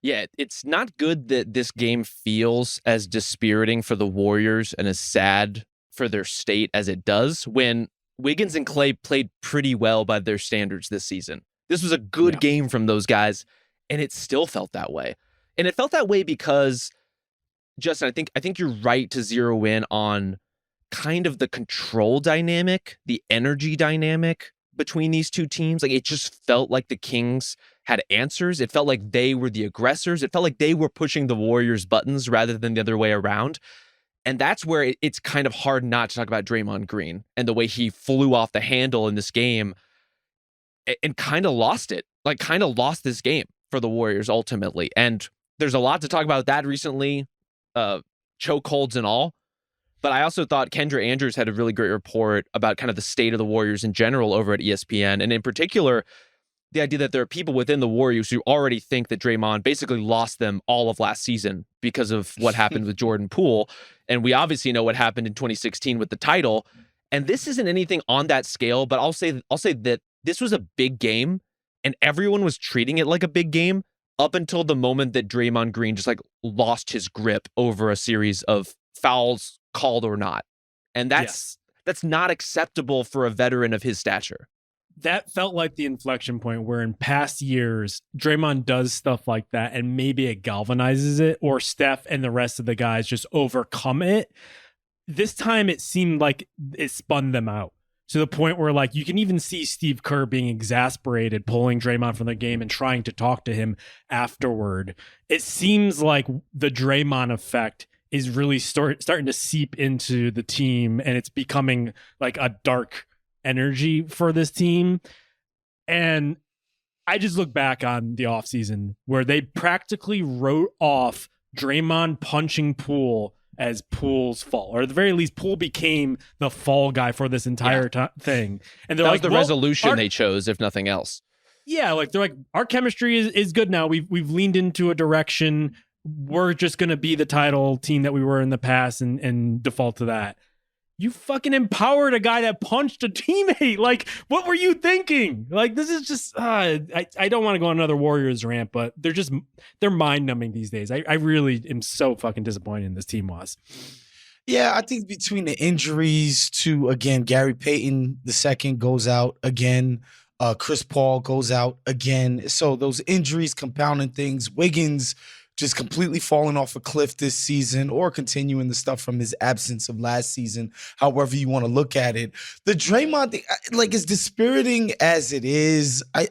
Yeah, it's not good that this game feels as dispiriting for the Warriors and as sad for their state as it does when Wiggins and Clay played pretty well by their standards this season. This was a good Yeah. game from those guys, and it still felt that way. And it felt that way because, Justin, I think you're right to zero in on kind of the control dynamic, the energy dynamic between these two teams. Like, it just felt like the Kings had answers. It felt like they were the aggressors. It felt like they were pushing the Warriors' buttons rather than the other way around. And that's where it's kind of hard not to talk about Draymond Green and the way he flew off the handle in this game and kind of lost it. Like, kind of lost this game for the Warriors ultimately. And there's a lot to talk about that recently, chokeholds and all. But I also thought Kendra Andrews had a really great report about kind of the state of the Warriors in general over at ESPN. And in particular, the idea that there are people within the Warriors who already think that Draymond basically lost them all of last season because of what happened with Jordan Poole. And we obviously know what happened in 2016 with the title. And this isn't anything on that scale, but I'll say that this was a big game and everyone was treating it like a big game up until the moment that Draymond Green just like lost his grip over a series of fouls called or not. And that's not acceptable for a veteran of his stature. That felt like the inflection point where in past years, Draymond does stuff like that and maybe it galvanizes it, or Steph and the rest of the guys just overcome it. This time it seemed like it spun them out to the point where like you can even see Steve Kerr being exasperated, pulling Draymond from the game and trying to talk to him afterward. It seems like the Draymond effect is really starting to seep into the team, and it's becoming like a dark energy for this team. And I just look back on the offseason where they practically wrote off Draymond punching Poole as Poole's fault, or at the very least, Poole became the fall guy for this entire thing. And they're that like, was the resolution they chose, if nothing else. Yeah, like they're like, our chemistry is good now. We've leaned into a direction. We're just going to be the title team that we were in the past and default to that. You fucking empowered a guy that punched a teammate. Like, what were you thinking? Like, this is just, I don't want to go on another Warriors rant, but they're mind numbing these days. I really am so fucking disappointed in this team was. Yeah, I think between the injuries to, again, Gary Payton II goes out again. Chris Paul goes out again. So those injuries compounding things. Wiggins just completely falling off a cliff this season, or continuing the stuff from his absence of last season, however you want to look at it. The Draymond thing, like, as dispiriting as it is, I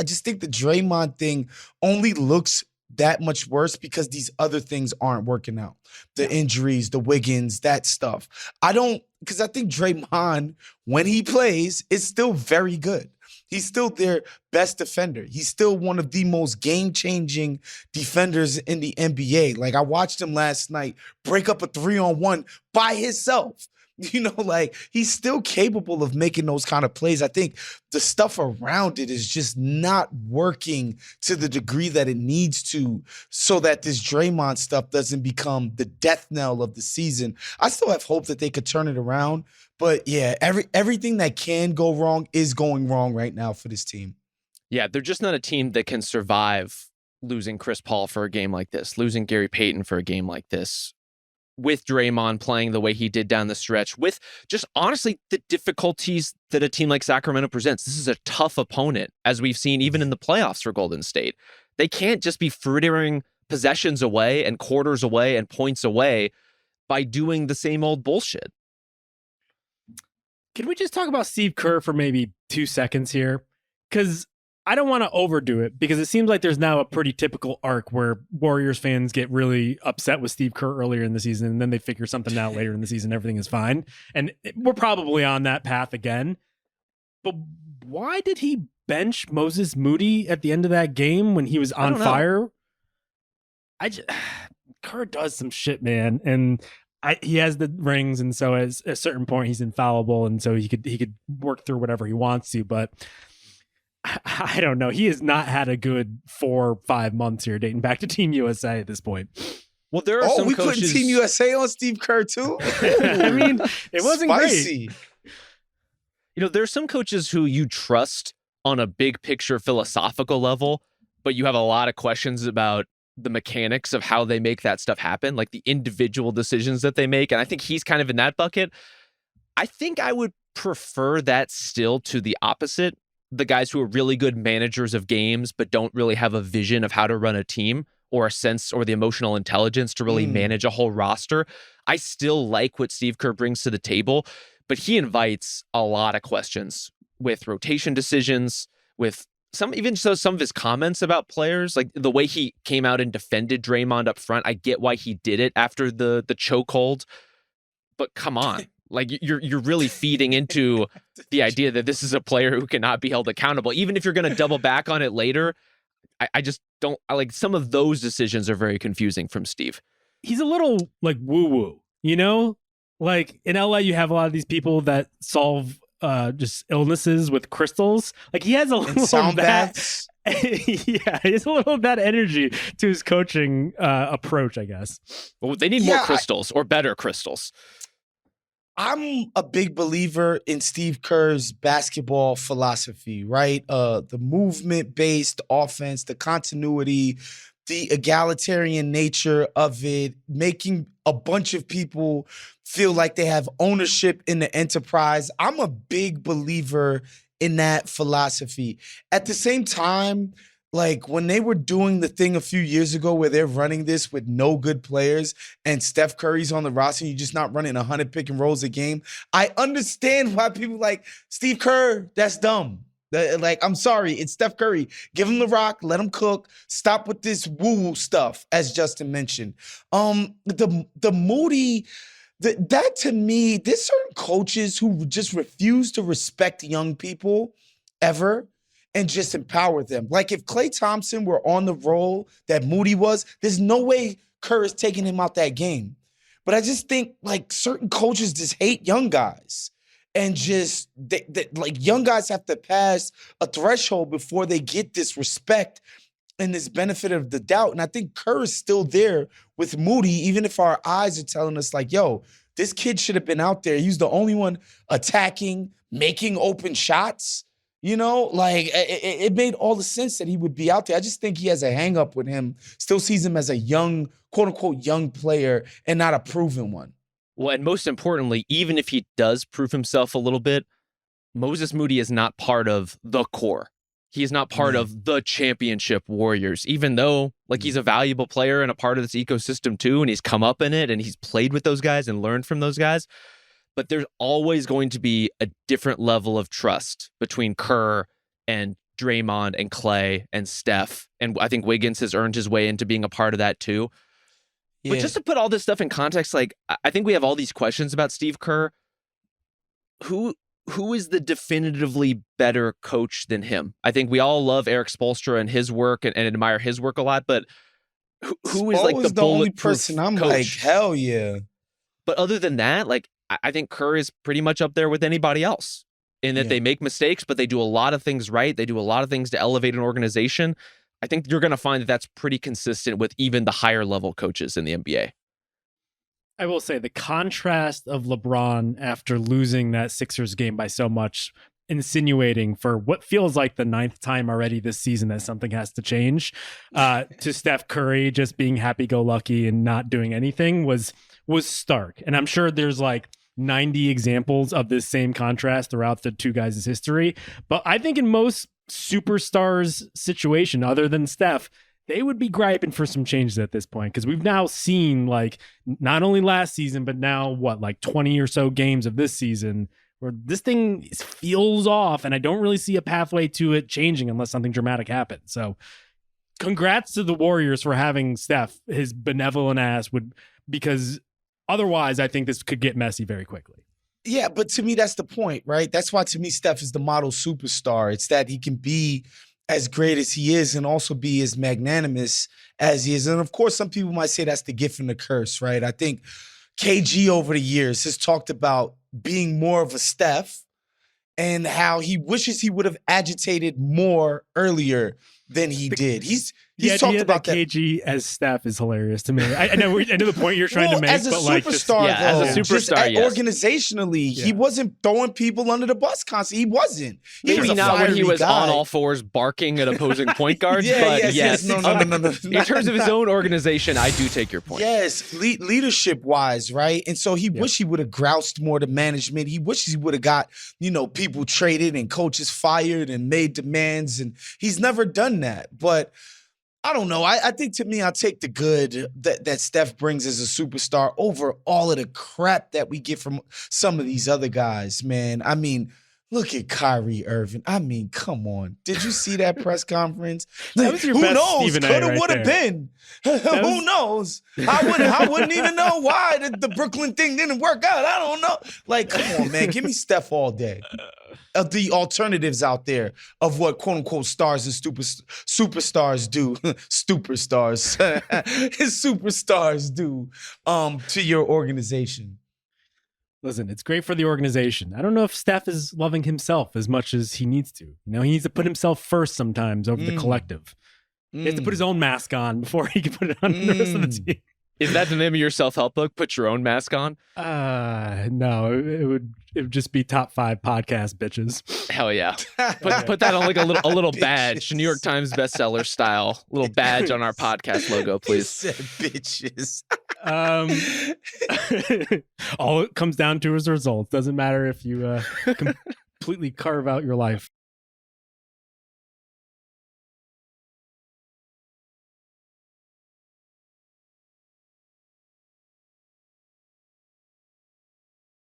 just think the Draymond thing only looks that much worse because these other things aren't working out. The injuries, the Wiggins, that stuff. Because I think Draymond, when he plays, is still very good. He's still their best defender. He's still one of the most game-changing defenders in the NBA. Like, I watched him last night break up a 3-on-1 by himself. You know, like, he's still capable of making those kind of plays. I think the stuff around it is just not working to the degree that it needs to, so that this Draymond stuff doesn't become the death knell of the season. I still have hope that they could turn it around. But yeah, everything that can go wrong is going wrong right now for this team. Yeah, they're just not a team that can survive losing Chris Paul for a game like this, losing Gary Payton for a game like this, with Draymond playing the way he did down the stretch, with just honestly the difficulties that a team like Sacramento presents. This is a tough opponent, as we've seen even in the playoffs for Golden State. They can't just be frittering possessions away and quarters away and points away by doing the same old bullshit. Can we just talk about Steve Kerr for maybe 2 seconds here? Because I don't want to overdo it, because it seems like there's now a pretty typical arc where Warriors fans get really upset with Steve Kerr earlier in the season, and then they figure something out later in the season. Everything is fine. And we're probably on that path again. But why did he bench Moses Moody at the end of that game when he was on fire? Kerr does some shit, man. And he has the rings, and so at a certain point he's infallible, and so he could work through whatever he wants to. But I don't know. He has not had a good 4 or 5 months here, dating back to Team USA at this point. Well, there are some we coaches... putting Team USA on Steve Kerr too. I mean, it wasn't spicy. Great. You know, there's some coaches who you trust on a big picture philosophical level, but you have a lot of questions about the mechanics of how they make that stuff happen, like the individual decisions that they make. And I think he's kind of in that bucket. I think I would prefer that still to the opposite. The guys who are really good managers of games, but don't really have a vision of how to run a team or a sense or the emotional intelligence to really manage a whole roster. I still like what Steve Kerr brings to the table, but he invites a lot of questions with rotation decisions, with some of his comments about players, like the way he came out and defended Draymond up front. I get why he did it after the chokehold, but come on. Like you're really feeding into the idea that this is a player who cannot be held accountable. Even if you're going to double back on it later, I just don't. I like some of those decisions are very confusing from Steve. He's a little like woo-woo, you know? Like in LA, you have a lot of these people that solve just illnesses with crystals. Like he has a little sound that. baths. Yeah, he has a little of that energy to his coaching approach, I guess. Well, they need more crystals or better crystals. I'm a big believer in Steve Kerr's basketball philosophy, right? The movement-based offense, the continuity, the egalitarian nature of it, making a bunch of people feel like they have ownership in the enterprise. I'm a big believer in that philosophy. At the same time, like when they were doing the thing a few years ago where they're running this with no good players and Steph Curry's on the roster and you're just not running 100 pick and rolls a game, I understand why people like Steve Kerr, that's dumb. Like, I'm sorry, it's Steph Curry. Give him the rock, let him cook. Stop with this woo-woo stuff, as Justin mentioned. The Moody, that to me, there's certain coaches who just refuse to respect young people ever and just empower them. Like if Klay Thompson were on the role that Moody was, there's no way Kerr is taking him out that game. But I just think like certain coaches just hate young guys. And just like young guys have to pass a threshold before they get this respect and this benefit of the doubt. And I think Kerr is still there with Moody, even if our eyes are telling us like, yo, this kid should have been out there. He's the only one attacking, making open shots. You know, like it made all the sense that he would be out there. I just think he has a hang up with him, still sees him as a young, quote unquote, young player and not a proven one. Well, and most importantly, even if he does prove himself a little bit, Moses Moody is not part of the core. He is not part of the championship Warriors, even though like he's a valuable player and a part of this ecosystem too. And he's come up in it and he's played with those guys and learned from those guys. But there's always going to be a different level of trust between Kerr and Draymond and Klay and Steph. And I think Wiggins has earned his way into being a part of that too. Yeah. But just to put all this stuff in context, like I think we have all these questions about Steve Kerr. Who is the definitively better coach than him? I think we all love Eric Spoelstra and his work and admire his work a lot, but who is like the only person I'm coach? Like, hell yeah. But other than that, like I think Kerr is pretty much up there with anybody else in that they make mistakes, but they do a lot of things right. They do a lot of things to elevate an organization. I think you're going to find that that's pretty consistent with even the higher level coaches in the NBA. I will say the contrast of LeBron after losing that Sixers game by so much, insinuating for what feels like the 9th time already this season that something has to change, to Steph Curry just being happy-go-lucky and not doing anything was stark. And I'm sure there's like 90 examples of this same contrast throughout the two guys' history. But I think in most superstars' situation, other than Steph, they would be griping for some changes at this point, because we've now seen like not only last season, but now like 20 or so games of this season where this thing feels off, and I don't really see a pathway to it changing unless something dramatic happens. So congrats to the Warriors for having Steph, his benevolent ass because otherwise I think this could get messy very quickly. Yeah, but to me, that's the point, right? That's why to me, Steph is the model superstar. It's that he can be as great as he is and also be as magnanimous as he is. And of course, some people might say that's the gift and the curse, right? I think KG over the years has talked about being more of a Steph and how he wishes he would have agitated more earlier than he did. He's He's talked about that. KG as Steph is hilarious to me. I know the point you're trying to make, as a but like, just, superstar, as a superstar, yes. Organizationally, he wasn't throwing people under the bus constantly. He wasn't. He Maybe was a not when he was guy. on all fours barking at opposing point guards, but yes. No. In terms of his own organization, I do take your point. Yes, leadership wise, right? And so he wished he would have groused more to management. He wishes he would have got, people traded and coaches fired and made demands, and he's never done that. But I don't know. I think to me, I'll take the good that Steph brings as a superstar over all of the crap that we get from some of these other guys, man. I mean, look at Kyrie Irving. I mean, come on. Did you see that press conference? That was your Who best knows? Stephen A. Could have, right would have there. been. Who knows? I wouldn't even know why the Brooklyn thing didn't work out. I don't know. Like, come on, man. Give me Steph all day. The alternatives out there of what quote unquote stars and superstars do, superstars do to your organization. Listen, it's great for the organization. I don't know if Steph is loving himself as much as he needs to. He needs to put himself first sometimes over the collective. He has to put his own mask on before he can put it on the rest of the team. Is that the name of your self-help book? Put your own mask on? No, it would just be top 5 podcast bitches. Hell yeah. Put that on like a little badge, New York Times bestseller style, little badge on our podcast logo, please. Said bitches. All it comes down to is results. Doesn't matter if you completely carve out your life.